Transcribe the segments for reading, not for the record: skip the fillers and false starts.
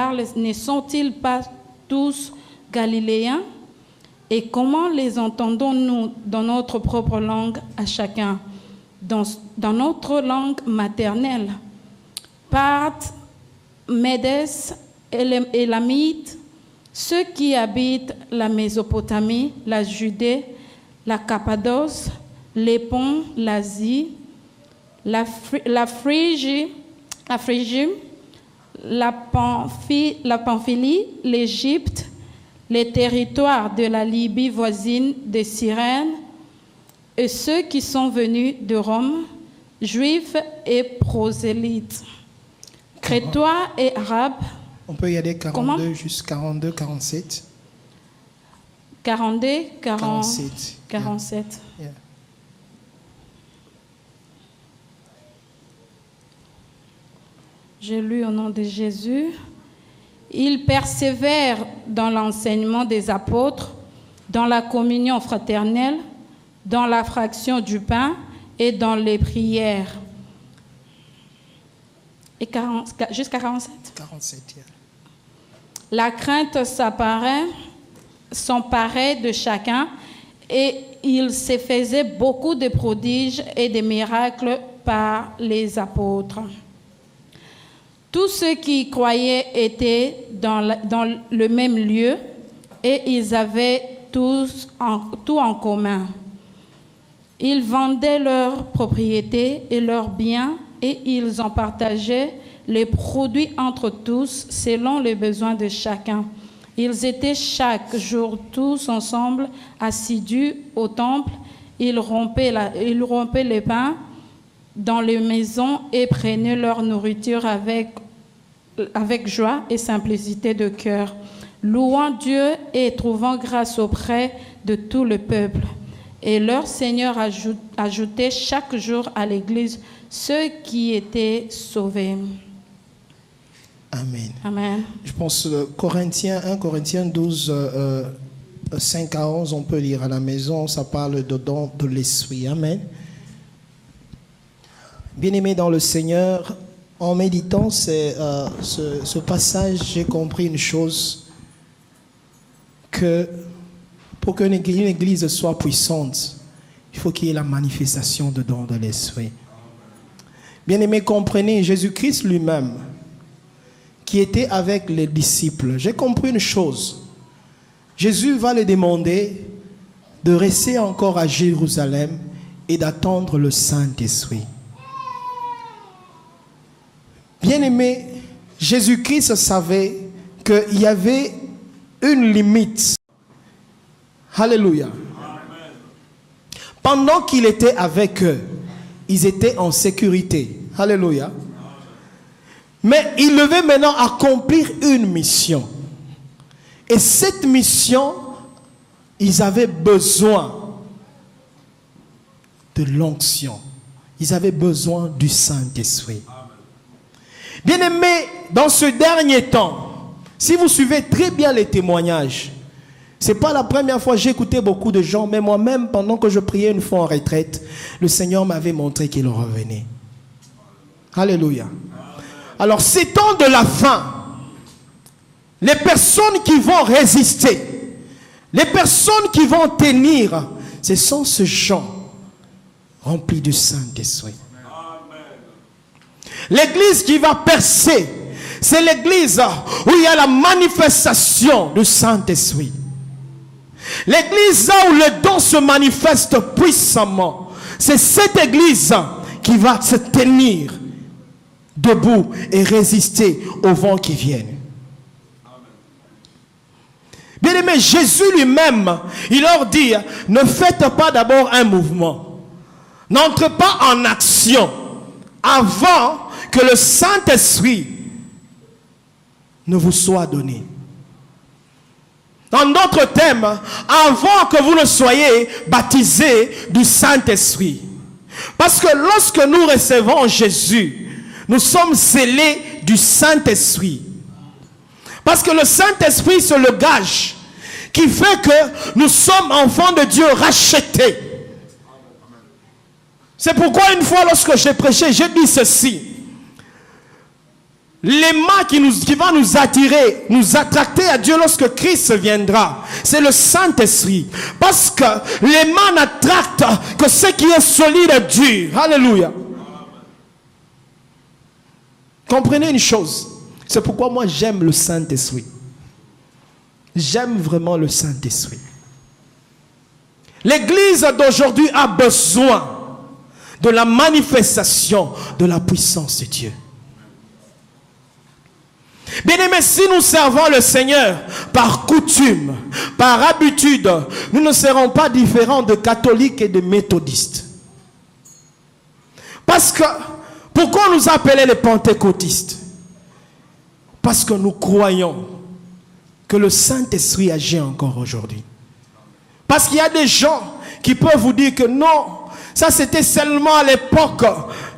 parlent ne sont-ils pas tous galiléens? Et comment les entendons-nous dans notre propre langue à chacun, dans notre langue maternelle? Parthes, Médès, Élamites, ceux qui habitent la Mésopotamie, la Judée, la Cappadoce, les Ponts, l'Asie, la Phrygie, la Pamphylie, l'Égypte, les territoires de la Libye voisine de Cyrène, et ceux qui sont venus de Rome, juifs et prosélytes, crétois et arabes. On peut y aller 42 jusqu'à 42, 47. 42, 47. 47. Yeah. J'ai lu au nom de Jésus. Ils persévèrent dans l'enseignement des apôtres, dans la communion fraternelle, dans la fraction du pain et dans les prières. Et jusqu'à 47? 47, yeah. La crainte s'emparait de chacun et il se faisait beaucoup de prodiges et de miracles par les apôtres. Tous ceux qui croyaient étaient dans le même lieu et ils avaient tout en commun. Ils vendaient leurs propriétés et leurs biens et ils en partageaient les produits entre tous selon les besoins de chacun. Ils étaient chaque jour tous ensemble assidus au temple. Ils rompaient les pains dans les maisons et prenaient leur nourriture avec joie et simplicité de cœur, louant Dieu et trouvant grâce auprès de tout le peuple. Et leur Seigneur ajoutait chaque jour à l'Église ceux qui étaient sauvés. Amen. Amen. Je pense 1 Corinthiens 12, 5 à 11, on peut lire à la maison, ça parle de don de l'esprit. Amen. Bien-aimés dans le Seigneur, en méditant ce passage, j'ai compris une chose, que pour qu'une église soit puissante, il faut qu'il y ait la manifestation de don de l'esprit. Bien-aimés, comprenez, Jésus-Christ lui-même, qui était avec les disciples, j'ai compris une chose. Jésus va le demander de rester encore à Jérusalem et d'attendre le Saint-Esprit. Bien-aimé, Jésus-Christ savait qu'il y avait une limite. Alléluia. Pendant qu'il était avec eux, ils étaient en sécurité. Alléluia. Mais il devait maintenant accomplir une mission. Et cette mission, ils avaient besoin de l'onction. Ils avaient besoin du Saint-Esprit. Bien-aimés, dans ce dernier temps, si vous suivez très bien les témoignages, ce n'est pas la première fois que j'ai écouté beaucoup de gens, mais moi-même, pendant que je priais une fois en retraite, le Seigneur m'avait montré qu'il revenait. Alléluia. Alors, ces temps de la fin, les personnes qui vont résister, les personnes qui vont tenir, ce sont ces gens remplis du Saint-Esprit. L'église qui va percer, c'est l'église où il y a la manifestation du Saint-Esprit. L'église où le don se manifeste puissamment, c'est cette église qui va se tenir debout et résister aux vents qui viennent. Bien aimé, Jésus lui-même, il leur dit, ne faites pas d'abord un mouvement. N'entrez pas en action avant que le Saint-Esprit ne vous soit donné. En d'autres termes, avant que vous ne soyez baptisés du Saint-Esprit. Parce que lorsque nous recevons Jésus, nous sommes scellés du Saint-Esprit. Parce que le Saint-Esprit, c'est le gage qui fait que nous sommes enfants de Dieu rachetés. C'est pourquoi une fois lorsque j'ai prêché, j'ai dit ceci. L'aimant qui va nous attirer, nous attracter à Dieu lorsque Christ viendra, c'est le Saint-Esprit. Parce que l'aimant n'attracte que ce qui est solide et dur. Alléluia. Comprenez une chose. C'est pourquoi moi j'aime le Saint-Esprit. J'aime vraiment le Saint-Esprit. L'Église d'aujourd'hui a besoin de la manifestation de la puissance de Dieu. Bien-aimés, si nous servons le Seigneur par coutume, par habitude, nous ne serons pas différents de catholiques et de méthodistes. Parce que, pourquoi nous appeler les pentecôtistes? Parce que nous croyons que le Saint-Esprit agit encore aujourd'hui. Parce qu'il y a des gens qui peuvent vous dire que non, ça c'était seulement à l'époque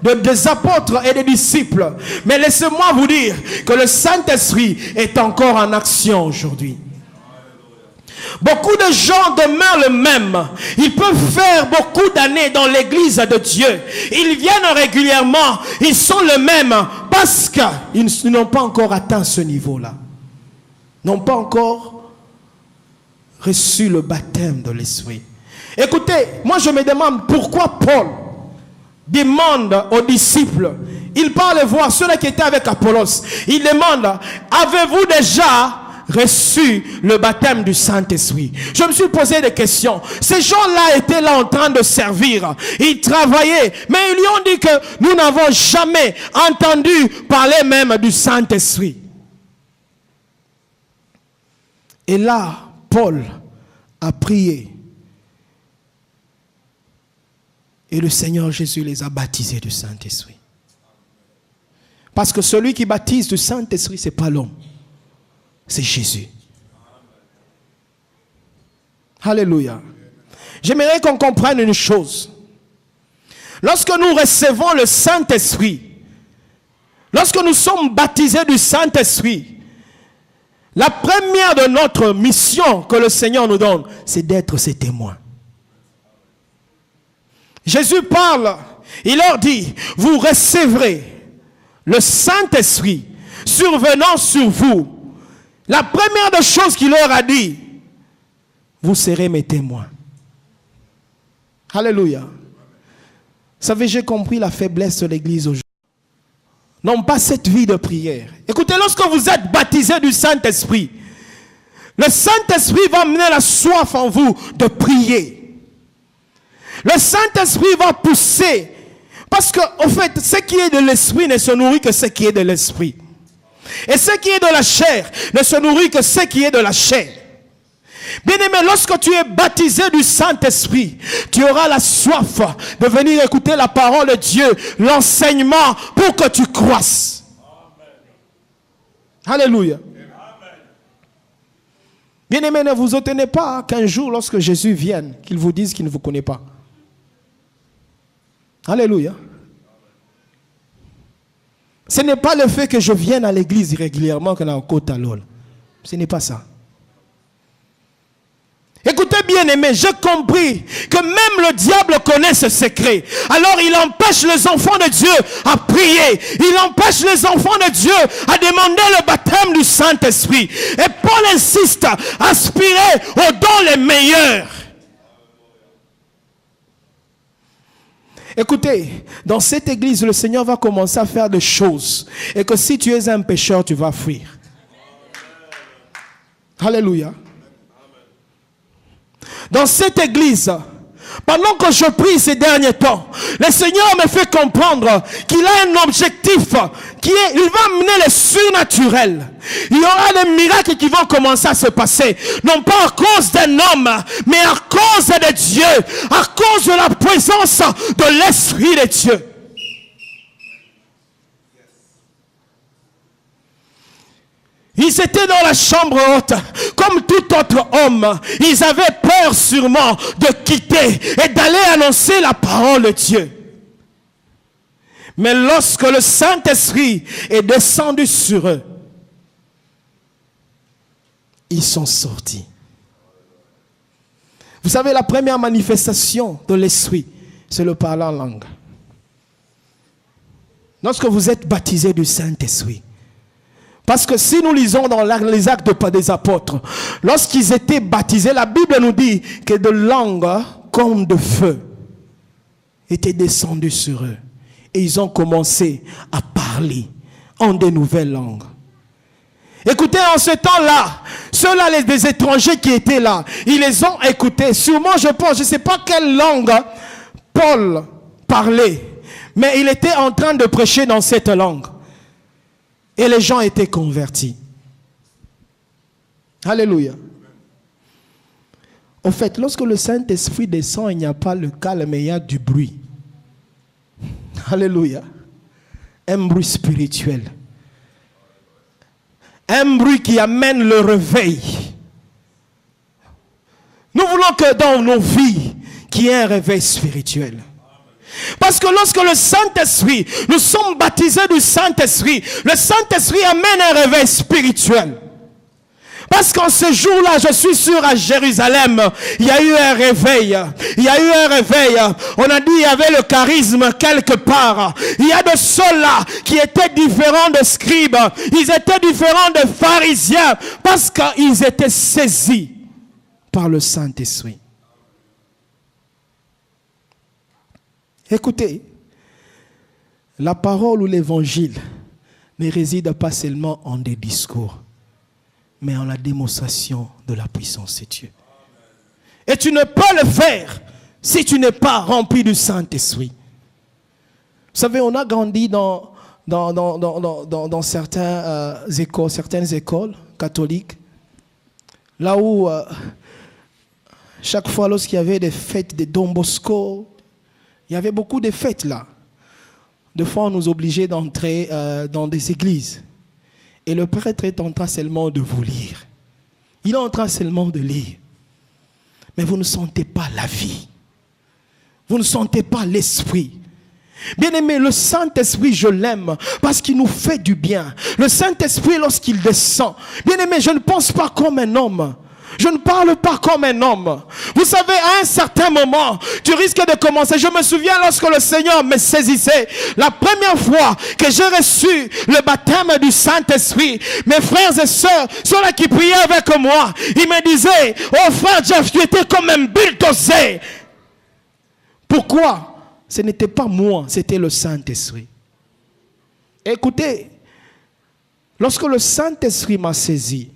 des apôtres et des disciples. Mais laissez-moi vous dire que le Saint-Esprit est encore en action aujourd'hui. Beaucoup de gens demeurent le même. Ils peuvent faire beaucoup d'années dans l'église de Dieu. Ils viennent régulièrement. Ils sont le même parce qu'ils n'ont pas encore atteint ce niveau-là. N'ont pas encore reçu le baptême de l'Esprit. Écoutez, moi je me demande pourquoi Paul demande aux disciples, il parle voir ceux-là qui étaient avec Apollos, il demande, avez-vous déjà reçu le baptême du Saint-Esprit? Je me suis posé des questions. Ces gens-là étaient là en train de servir, ils travaillaient, mais ils lui ont dit que nous n'avons jamais entendu parler même du Saint-Esprit. Et là, Paul a prié. Et le Seigneur Jésus les a baptisés du Saint-Esprit. Parce que celui qui baptise du Saint-Esprit, ce n'est pas l'homme. C'est Jésus. Alléluia. J'aimerais qu'on comprenne une chose. Lorsque nous recevons le Saint-Esprit, lorsque nous sommes baptisés du Saint-Esprit, la première de notre mission que le Seigneur nous donne, c'est d'être ses témoins. Jésus parle, il leur dit, vous recevrez le Saint-Esprit survenant sur vous. La première des choses qu'il leur a dit, vous serez mes témoins. Alléluia. Vous savez, j'ai compris la faiblesse de l'église aujourd'hui. Non pas cette vie de prière. Écoutez, lorsque vous êtes baptisé du Saint-Esprit, le Saint-Esprit va amener la soif en vous de prier. Le Saint-Esprit va pousser. Parce que, en fait, ce qui est de l'esprit ne se nourrit que ce qui est de l'esprit. Et ce qui est de la chair ne se nourrit que ce qui est de la chair. Bien-aimé, lorsque tu es baptisé du Saint-Esprit, tu auras la soif de venir écouter la parole de Dieu, l'enseignement, pour que tu croisses. Amen. Alléluia. Bien-aimé, ne vous étonnez pas qu'un jour, lorsque Jésus vienne, qu'il vous dise qu'il ne vous connaît pas. Alléluia. Ce n'est pas le fait que je vienne à l'église régulièrement qu'on a un côte à l'ol. Ce n'est pas ça. Écoutez bien aimé, j'ai compris que même le diable connaît ce secret. Alors il empêche les enfants de Dieu à prier. Il empêche les enfants de Dieu à demander le baptême du Saint-Esprit. Et Paul insiste, aspirez aux dons les meilleurs. Écoutez, dans cette église, le Seigneur va commencer à faire des choses. Et que si tu es un pécheur, tu vas fuir. Alléluia. Dans cette église, pendant que je prie ces derniers temps, le Seigneur me fait comprendre qu'il a un objectif qui est, il va amener le surnaturel. Il y aura des miracles qui vont commencer à se passer, non pas à cause d'un homme, mais à cause de Dieu, à cause de la présence de l'Esprit de Dieu. Ils étaient dans la chambre haute, comme tout autre homme. Ils avaient peur sûrement de quitter et d'aller annoncer la parole de Dieu. Mais lorsque le Saint-Esprit est descendu sur eux, ils sont sortis. Vous savez, la première manifestation de l'Esprit, c'est le parler en langue. Lorsque vous êtes baptisé du Saint-Esprit, Parce que si nous lisons dans les actes des apôtres, lorsqu'ils étaient baptisés, la Bible nous dit que de langues comme de feu étaient descendues sur eux. Et ils ont commencé à parler en de nouvelles langues. Écoutez, en ce temps-là, ceux-là, des étrangers qui étaient là, ils les ont écoutés. Sûrement, je pense, je ne sais pas quelle langue Paul parlait, mais il était en train de prêcher dans cette langue. Et les gens étaient convertis. Alléluia. Au fait, lorsque le Saint-Esprit descend, il n'y a pas le calme, mais il y a du bruit. Alléluia. Un bruit spirituel. Un bruit qui amène le réveil. Nous voulons que dans nos vies, qu'il y ait un réveil spirituel. Parce que lorsque le Saint-Esprit, nous sommes baptisés du Saint-Esprit, le Saint-Esprit amène un réveil spirituel. Parce qu'en ce jour-là, je suis sûr, à Jérusalem, il y a eu un réveil. Il y a eu un réveil. On a dit il y avait le charisme quelque part. Il y a de ceux-là qui étaient différents de scribes. Ils étaient différents de pharisiens. Parce qu'ils étaient saisis par le Saint-Esprit. Écoutez, la parole ou l'évangile ne réside pas seulement en des discours, mais en la démonstration de la puissance de Dieu. Et tu ne peux le faire si tu n'es pas rempli du Saint-Esprit. Vous savez, on a grandi dans certaines écoles catholiques, là où chaque fois lorsqu'il y avait des fêtes de Don Bosco, il y avait beaucoup de fêtes là. Des fois, on nous obligeait d'entrer dans des églises. Et le prêtre est en train seulement de vous lire. Il est en train seulement de lire. Mais vous ne sentez pas la vie. Vous ne sentez pas l'esprit. Bien-aimé, le Saint-Esprit, je l'aime parce qu'il nous fait du bien. Le Saint-Esprit, lorsqu'il descend, bien-aimé, je ne pense pas comme un homme. Je ne parle pas comme un homme. Vous savez, à un certain moment, tu risques de commencer. Je me souviens lorsque le Seigneur me saisissait, la première fois que j'ai reçu le baptême du Saint-Esprit, mes frères et sœurs, ceux-là qui priaient avec moi, ils me disaient, oh frère Jeff, tu étais comme un bulldozer. Pourquoi? Ce n'était pas moi, c'était le Saint-Esprit. Écoutez, lorsque le Saint-Esprit m'a saisi,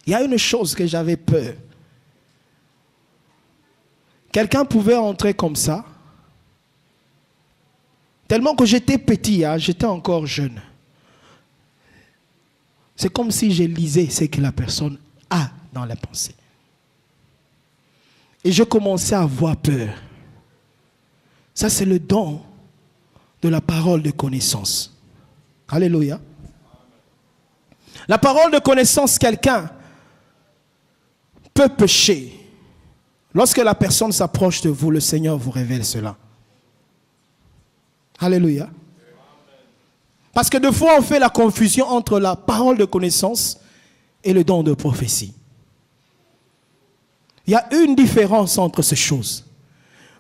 il y a une chose que j'avais peur. Quelqu'un pouvait entrer comme ça. Tellement que j'étais petit, j'étais encore jeune. C'est comme si je lisais ce que la personne a dans la pensée. Et je commençais à avoir peur. Ça, c'est le don de la parole de connaissance. Alléluia. La parole de connaissance, quelqu'un peut pécher. Lorsque la personne s'approche de vous, le Seigneur vous révèle cela. Alléluia. Parce que des fois, on fait la confusion entre la parole de connaissance et le don de prophétie. Il y a une différence entre ces choses.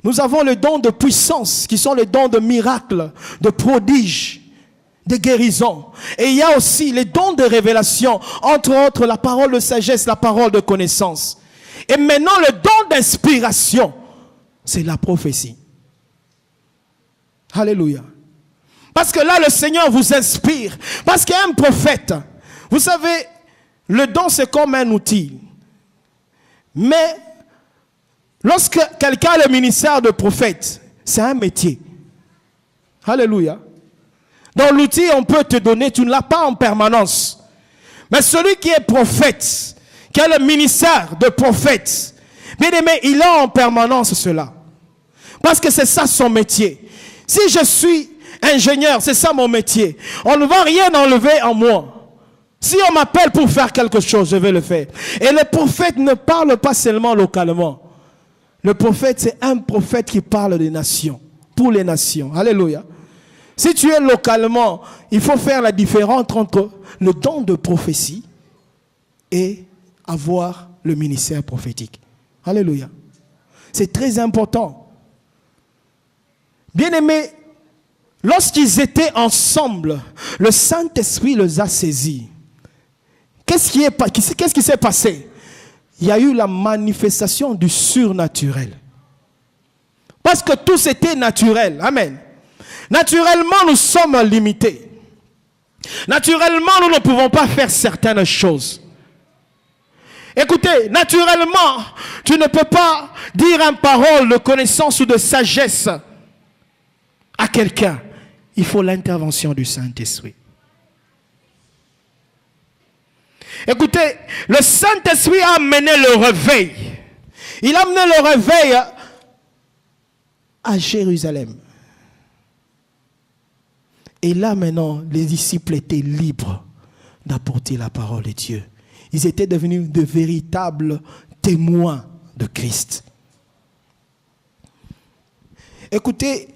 Nous avons le don de puissance, qui sont les dons de miracles, de prodiges, de guérison. Et il y a aussi les dons de révélation, entre autres la parole de sagesse, la parole de connaissance. Et maintenant le don d'inspiration, c'est la prophétie. Alléluia. Parce que là le Seigneur vous inspire. Parce qu'un prophète, vous savez, le don c'est comme un outil. Mais lorsque quelqu'un a le ministère de prophète, c'est un métier. Alléluia. Dans l'outil, on peut te donner, tu ne l'as pas en permanence. Mais celui qui est prophète, qui a le ministère de prophète, bien aimé, il a en permanence cela. Parce que c'est ça son métier. Si je suis ingénieur, c'est ça mon métier. On ne va rien enlever en moi. Si on m'appelle pour faire quelque chose, je vais le faire. Et le prophète ne parle pas seulement localement. Le prophète, c'est un prophète qui parle des nations, pour les nations. Alléluia. Si tu es localement, il faut faire la différence entre le don de prophétie et avoir le ministère prophétique. Alléluia. C'est très important. Bien-aimé, lorsqu'ils étaient ensemble, le Saint-Esprit les a saisis. Qu'est-ce qui s'est passé? Il y a eu la manifestation du surnaturel. Parce que tout c'était naturel. Amen. Naturellement, nous sommes limités. Naturellement, nous ne pouvons pas faire certaines choses. Écoutez, naturellement, tu ne peux pas dire une parole de connaissance ou de sagesse à quelqu'un. Il faut l'intervention du Saint-Esprit. Écoutez, le Saint-Esprit a amené le réveil. Il a amené le réveil à Jérusalem. Et là maintenant, les disciples étaient libres d'apporter la parole de Dieu. Ils étaient devenus de véritables témoins de Christ. Écoutez,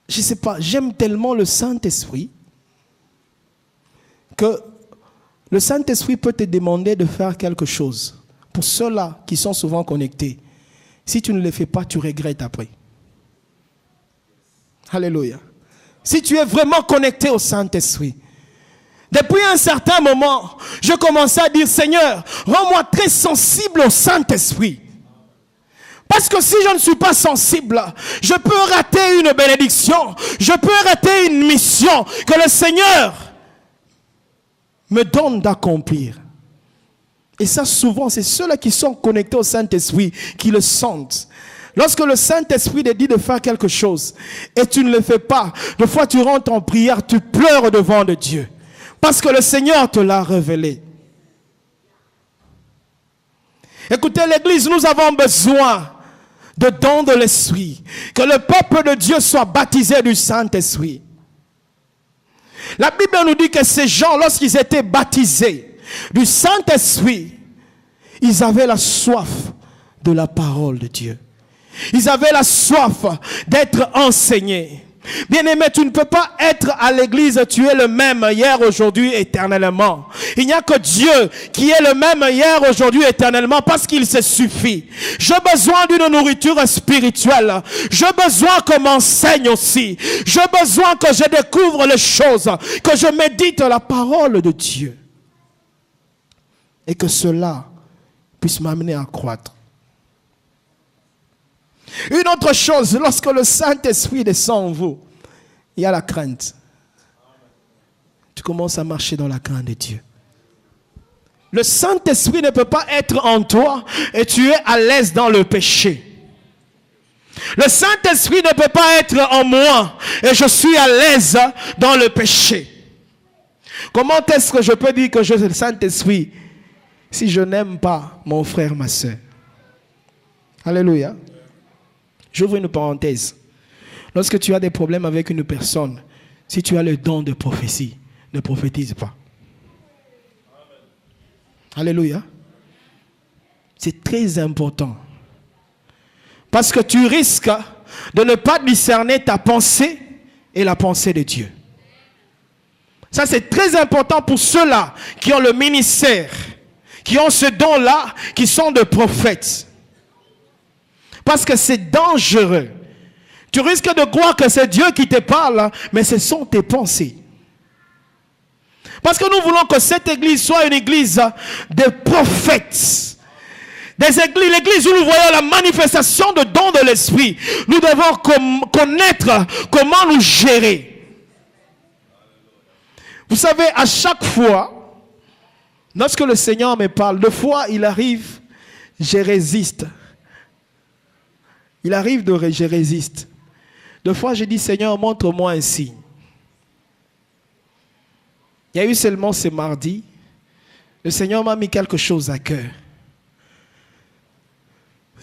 je ne sais pas, j'aime tellement le Saint-Esprit que le Saint-Esprit peut te demander de faire quelque chose. Pour ceux-là qui sont souvent connectés, si tu ne le fais pas, tu regrettes après. Alléluia. Si tu es vraiment connecté au Saint-Esprit. Depuis un certain moment, je commençais à dire, Seigneur, rends-moi très sensible au Saint-Esprit. Parce que si je ne suis pas sensible, je peux rater une bénédiction, je peux rater une mission que le Seigneur me donne d'accomplir. Et ça souvent, c'est ceux-là qui sont connectés au Saint-Esprit qui le sentent. Lorsque le Saint-Esprit te dit de faire quelque chose et tu ne le fais pas, des fois tu rentres en prière, tu pleures devant de Dieu. Parce que le Seigneur te l'a révélé. Écoutez, l'Église, nous avons besoin de dons de l'Esprit. Que le peuple de Dieu soit baptisé du Saint-Esprit. La Bible nous dit que ces gens, lorsqu'ils étaient baptisés du Saint-Esprit, ils avaient la soif de la parole de Dieu. Ils avaient la soif d'être enseignés. Bien-aimé, tu ne peux pas être à l'église, tu es le même hier, aujourd'hui, éternellement. Il n'y a que Dieu qui est le même hier, aujourd'hui, éternellement, parce qu'il se suffit. J'ai besoin d'une nourriture spirituelle. J'ai besoin qu'on m'enseigne aussi. J'ai besoin que je découvre les choses, que je médite la parole de Dieu. Et que cela puisse m'amener à croître. Une autre chose, lorsque le Saint-Esprit descend en vous, il y a la crainte. Tu commences à marcher dans la crainte de Dieu. Le Saint-Esprit ne peut pas être en toi et tu es à l'aise dans le péché. Le Saint-Esprit ne peut pas être en moi et je suis à l'aise dans le péché. Comment est-ce que je peux dire que j'ai le Saint-Esprit si je n'aime pas mon frère, ma soeur? Alléluia. J'ouvre une parenthèse. Lorsque tu as des problèmes avec une personne, si tu as le don de prophétie, ne prophétise pas. Alléluia. C'est très important. Parce que tu risques de ne pas discerner ta pensée et la pensée de Dieu. Ça, c'est très important pour ceux-là qui ont le ministère, qui ont ce don-là, qui sont des prophètes. Parce que c'est dangereux. Tu risques de croire que c'est Dieu qui te parle, mais ce sont tes pensées. Parce que nous voulons que cette église soit une église de prophètes. L'église où nous voyons la manifestation de dons de l'esprit. Nous devons connaître comment nous gérer. Vous savez, à chaque fois, lorsque le Seigneur me parle, deux fois il arrive, je résiste. Il arrive je résiste. Deux fois, j'ai dit, Seigneur, montre-moi un signe. Il y a eu seulement ce mardi. Le Seigneur m'a mis quelque chose à cœur.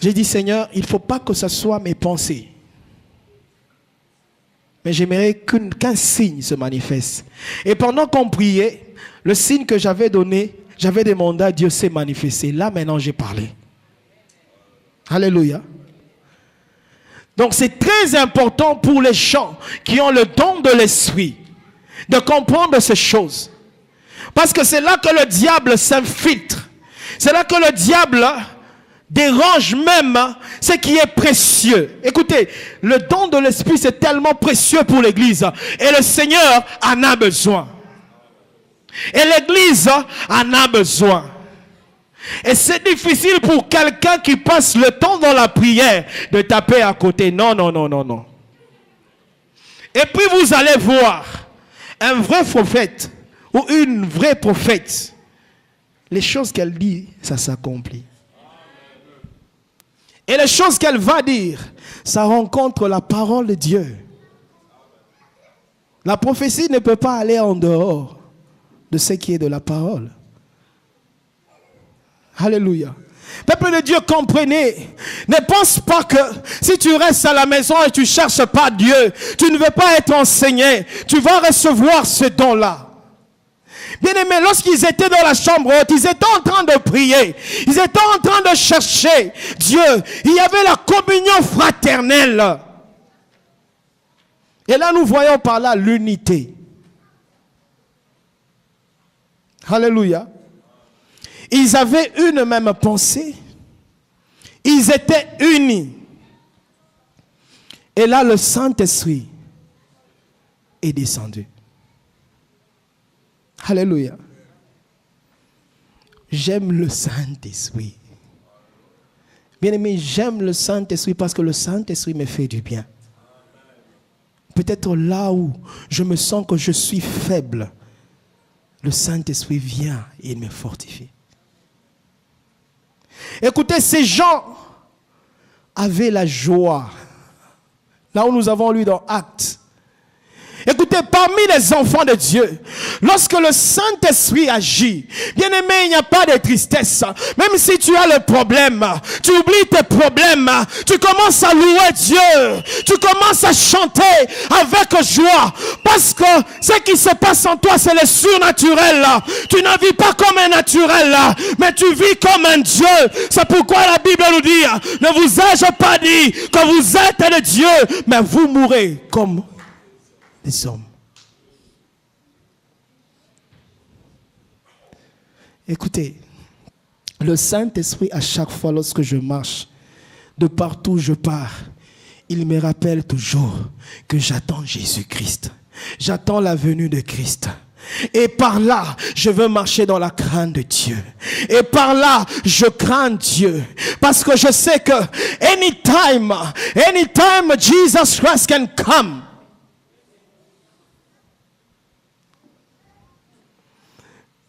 J'ai dit, Seigneur, il ne faut pas que ce soit mes pensées. Mais j'aimerais qu'un signe se manifeste. Et pendant qu'on priait, le signe que j'avais donné, j'avais demandé à Dieu s'est manifesté. Là, maintenant, j'ai parlé. Alléluia. Donc c'est très important pour les gens qui ont le don de l'esprit de comprendre ces choses. Parce que c'est là que le diable s'infiltre. C'est là que le diable dérange même ce qui est précieux. Écoutez, le don de l'Esprit, c'est tellement précieux pour l'Église. Et le Seigneur en a besoin. Et l'Église en a besoin. Et c'est difficile pour quelqu'un qui passe le temps dans la prière de taper à côté. Non, non, non, non, non. Et puis vous allez voir un vrai prophète ou une vraie prophète. Les choses qu'elle dit, ça s'accomplit. Et les choses qu'elle va dire, ça rencontre la parole de Dieu. La prophétie ne peut pas aller en dehors de ce qui est de la parole. Alléluia. Peuple de Dieu, comprenez. Ne pense pas que si tu restes à la maison et tu ne cherches pas Dieu, tu ne veux pas être enseigné, tu vas recevoir ce don-là. Bien-aimés, lorsqu'ils étaient dans la chambre haute, ils étaient en train de prier. Ils étaient en train de chercher Dieu. Il y avait la communion fraternelle. Et là, nous voyons par là l'unité. Alléluia. Ils avaient une même pensée. Ils étaient unis. Et là, le Saint-Esprit est descendu. Alléluia. J'aime le Saint-Esprit. Bien-aimé, j'aime le Saint-Esprit parce que le Saint-Esprit me fait du bien. Peut-être là où je me sens que je suis faible, le Saint-Esprit vient et il me fortifie. Écoutez, ces gens avaient la joie. Là où nous avons lu dans Actes. Écoutez, parmi les enfants de Dieu, lorsque le Saint-Esprit agit, bien aimé, il n'y a pas de tristesse. Même si tu as le problème, tu oublies tes problèmes, tu commences à louer Dieu, tu commences à chanter avec joie, parce que ce qui se passe en toi, c'est le surnaturel. Tu ne vis pas comme un naturel, mais tu vis comme un Dieu. C'est pourquoi la Bible nous dit, ne vous ai-je pas dit que vous êtes de Dieu, mais vous mourrez comme des hommes. Écoutez, le Saint-Esprit, à chaque fois lorsque je marche, de partout où je pars, il me rappelle toujours que j'attends Jésus-Christ. J'attends la venue de Christ. Et par là, je veux marcher dans la crainte de Dieu. Et par là, je crains Dieu. Parce que je sais que anytime Jesus Christ can come.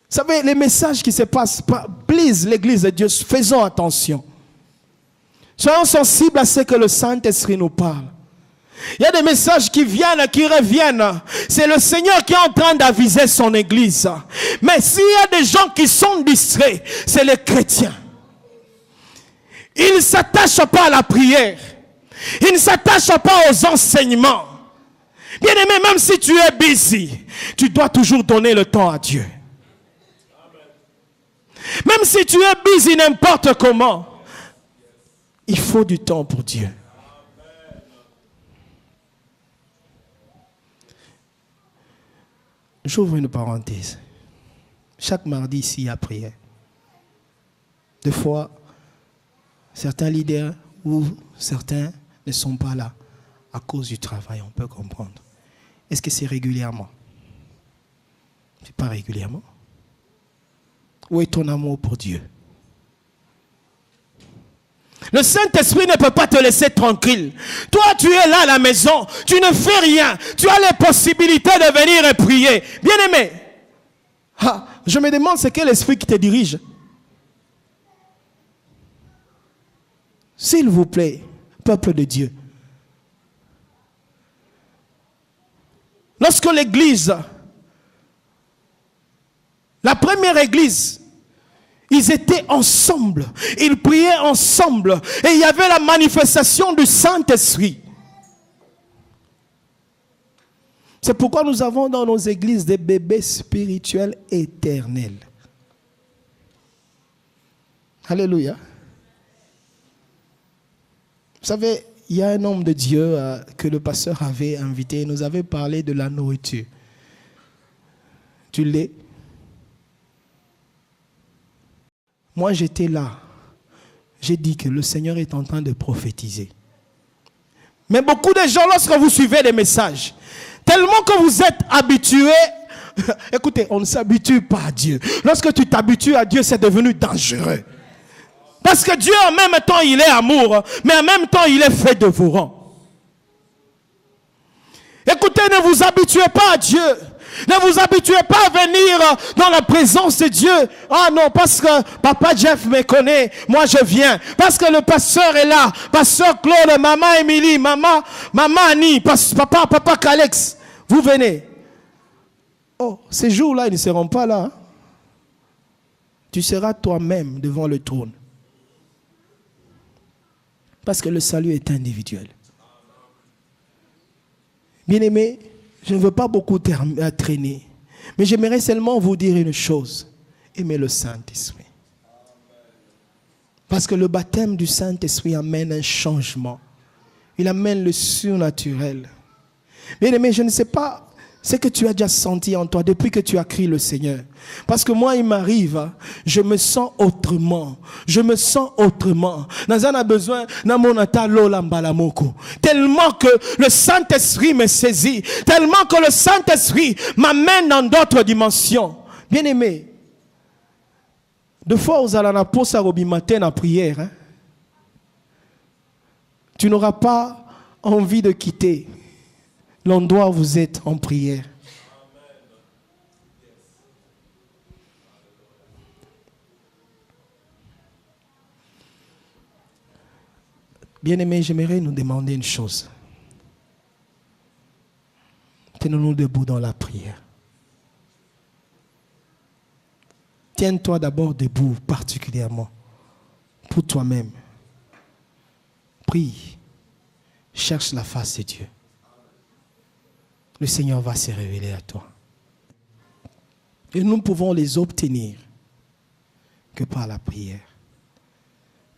Vous savez, les messages qui se passent, please, l'église de Dieu, faisons attention. Soyons sensibles à ce que le Saint-Esprit nous parle. Il y a des messages qui viennent, qui reviennent. C'est le Seigneur qui est en train d'aviser son église. Mais s'il y a des gens qui sont distraits, c'est les chrétiens. Ils ne s'attachent pas à la prière. Ils ne s'attachent pas aux enseignements. Bien aimé, même si tu es busy, tu dois toujours donner le temps à Dieu. Même si tu es busy n'importe comment, il faut du temps pour Dieu. J'ouvre une parenthèse. Chaque mardi ici, il y a prière. Des fois, certains leaders ou certains ne sont pas là à cause du travail, on peut comprendre. Est-ce que c'est régulièrement? C'est pas régulièrement. Où est ton amour pour Dieu? Le Saint-Esprit ne peut pas te laisser tranquille. Toi, tu es là à la maison, tu ne fais rien. Tu as les possibilités de venir et prier. Bien-aimé, je me demande c'est quel esprit qui te dirige. S'il vous plaît, peuple de Dieu. Lorsque l'église, la première église, ils étaient ensemble, ils priaient ensemble et il y avait la manifestation du Saint-Esprit. C'est pourquoi nous avons dans nos églises des bébés spirituels éternels. Alléluia. Vous savez, il y a un homme de Dieu que le pasteur avait invité, il nous avait parlé de la nourriture. Du lait. Moi, j'étais là. j'ai dit que le Seigneur est en train de prophétiser. Mais beaucoup de gens, lorsque vous suivez les messages, tellement que vous êtes habitués, écoutez, on ne s'habitue pas à Dieu. Lorsque tu t'habitues à Dieu, c'est devenu dangereux. Parce que Dieu, en même temps, il est amour, mais en même temps, il est fait dévorant. Écoutez, ne vous habituez pas à Dieu. Ne vous habituez pas à venir dans la présence de Dieu. Ah non, parce que Papa Jeff me connaît, moi je viens. Parce que le pasteur est là. Pasteur Claude, maman Émilie, maman Annie, papa Calex. Vous venez. Oh, ces jours-là, ils ne seront pas là. Tu seras toi-même devant le trône. Parce que le salut est individuel. Bien-aimés, je ne veux pas beaucoup traîner. Mais j'aimerais seulement vous dire une chose. Aimez le Saint-Esprit. Parce que le baptême du Saint-Esprit amène un changement. Il amène le surnaturel. Bien-aimé, je ne sais pas ce que tu as déjà senti en toi depuis que tu as crié le Seigneur. Parce que moi, il m'arrive, je me sens autrement. Je me sens autrement. Dans un besoin, tellement que le Saint-Esprit me saisit. Tellement que le Saint-Esprit m'amène dans d'autres dimensions. Bien-aimé, de fois aux alanapo sarobi matin en prière, hein, tu n'auras pas envie de quitter l'endroit où vous êtes en prière. Bien-aimés, j'aimerais nous demander une chose. Tenons-nous debout dans la prière. Tiens-toi d'abord debout, particulièrement, pour toi-même. Prie. Cherche la face de Dieu. Le Seigneur va se révéler à toi. Et nous ne pouvons les obtenir que par la prière.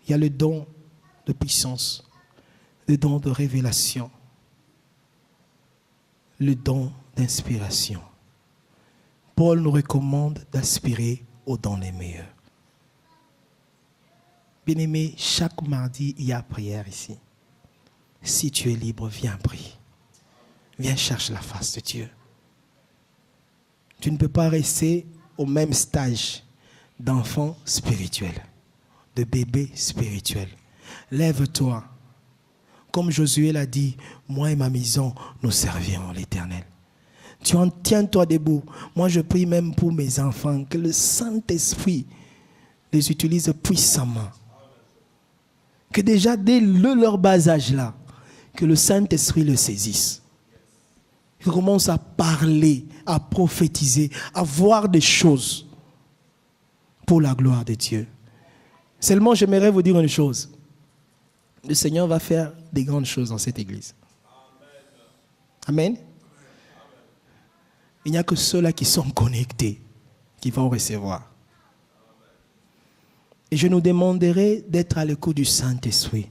Il y a le don de puissance, le don de révélation, le don d'inspiration. Paul nous recommande d'aspirer aux dons les meilleurs. Bien-aimé, chaque mardi, il y a prière ici. Si tu es libre, viens prier. Viens chercher la face de Dieu. Tu ne peux pas rester au même stage d'enfant spirituel, de bébé spirituel. Lève-toi. Comme Josué l'a dit, moi et ma maison, nous servirons l'Éternel. Tiens-toi debout. Moi, je prie même pour mes enfants, que le Saint-Esprit les utilise puissamment. Que déjà, dès leur bas âge là, que le Saint-Esprit le saisisse. Qu'il commence à parler, à prophétiser, à voir des choses pour la gloire de Dieu. Seulement, j'aimerais vous dire une chose. Le Seigneur va faire des grandes choses dans cette église. Amen. Il n'y a que ceux-là qui sont connectés qui vont recevoir. Et je nous demanderai d'être à l'écoute du Saint-Esprit.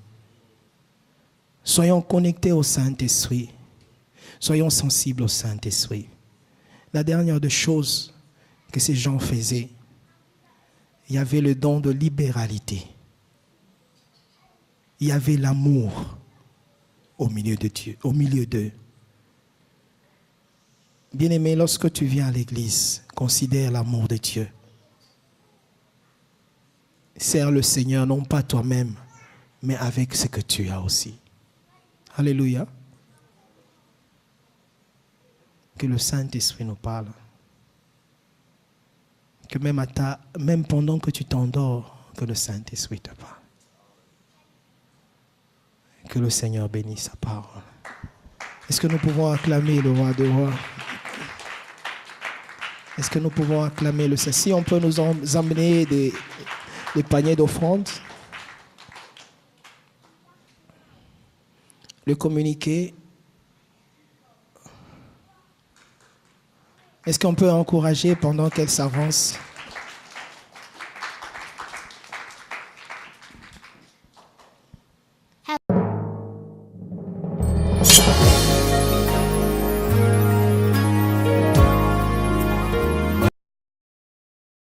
Soyons connectés au Saint-Esprit. Soyons sensibles au Saint-Esprit. La dernière des choses que ces gens faisaient, il y avait le don de libéralité. Il y avait l'amour au milieu de Dieu, au milieu d'eux. Bien-aimé, lorsque tu viens à l'église, considère l'amour de Dieu. Sers le Seigneur, non pas toi-même, mais avec ce que tu as aussi. Alléluia. Que le Saint-Esprit nous parle. Que même pendant que tu t'endors, que le Saint-Esprit te parle. Que le Seigneur bénisse sa parole. Est-ce que nous pouvons acclamer le roi des rois? Est-ce que nous pouvons acclamer le Seigneur? Si on peut nous emmener des paniers d'offrandes. Le communiqué. Est-ce qu'on peut encourager pendant qu'elle s'avance?